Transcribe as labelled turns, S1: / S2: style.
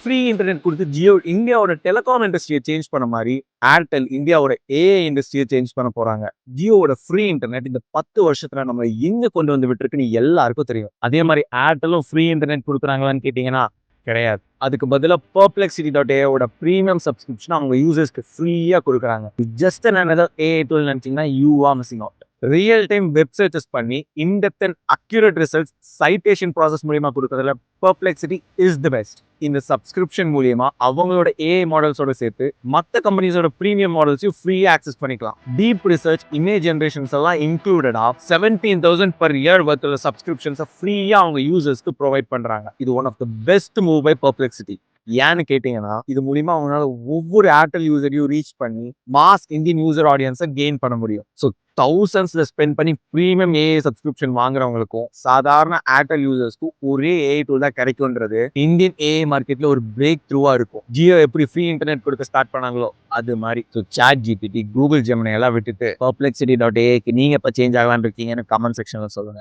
S1: Free internet கொடுத்து ஜியோ இந்தியாவோட telecom இண்டஸ்ட்ரியை சேஞ்ச் பண்ண மாதிரி ஏர்டெல் இந்தியாவோட ஏஐ இண்டஸ்ட்ரியை சேஞ்ச் பண்ண போறாங்க. ஜியோவோட ஃப்ரீ இன்டர்நெட் இந்த 10 வருஷத்துல நம்ம எங்க கொண்டு வந்து விட்டுருக்குன்னு எல்லாருக்கும் தெரியும். அதே மாதிரி ஏர்டெலும் ஃப்ரீ இன்டர்நெட் கொடுக்குறாங்களான்னு கேட்டீங்கன்னா கிடையாது. அதுக்கு பதிலாக perplexity.ai ப்ரீமியம் சப்ஸ்கிரிப்ஷன் அவங்க யூசர்ஸ்க்கு ஃப்ரீயா கொடுக்குறாங்க. ஜஸ்ட் another ஏஐ டூல் நினைச்சீங்கன்னா you are missing out. Real time web searches பண்ணி in depth and accurate results citation process மூலியமா கொடுக்கறதுல Perplexity இஸ் தி பெஸ்ட். இந்த சப்ஸ்கிரிப்ஷன் மூலியமா அவங்களோட ஏஐ மாடல்ஸோட சேர்த்து மற்ற கம்பெனிஸோட ப்ரீமியம் மாடல்ஸையும் ஃப்ரீயா ஆக்சஸ் பண்ணிக்கலாம். டீப் ரிசர்ச் இமேஜ் ஜென்ரேஷன்ஸ் எல்லாம் இன்க்ளூடடா 17,000 per year worth of சப்ஸ்கிரிப்ஷன்ஸை ஃப்ரீயா அவங்க யூசர்ஸ்க்கு ப்ரொவைட் பண்றாங்க. இது one of the best move by Perplexity. ஏன்னு கேட்டீங்கன்னா இது மூலியமா அவங்களால ஒவ்வொரு ஏர்டெல் யூசரையும் ரீச் பண்ணி மாஸ் இந்தியன் யூசர் ஆடியன்ஸை கெயின் பண்ண முடியும். ஸோ தௌசண்ட்ஸ்ல ஸ்பெண்ட் பண்ணி ப்ரீமியம் ஏஐ சப்ஸ்கிரிப்ஷன் வாங்குறவங்களுக்கும் சாதாரண ஏர்டெல் யூசர்ஸ்க்கும் ஒரே ஏஐ டூல் தான் கிடைக்கும்ன்றது இந்தியன் ஏஐ மார்க்கெட்ல ஒரு பிரேக் த்ரூவா இருக்கும். ஜியோ எப்படி ஃப்ரீ இன்டர்நெட் கொடுக்க ஸ்டார்ட் பண்ணாங்களோ அது மாதிரி. ஸோ ChatGPT, கூகுள் ஜெமினி எல்லாம் விட்டுட்டு Perplexity.ai நீங்க இப்ப சேஞ்ச் ஆகலான்னு இருக்கீங்கன்னு கமெண்ட் செக்ஷன்ல சொல்லுங்க.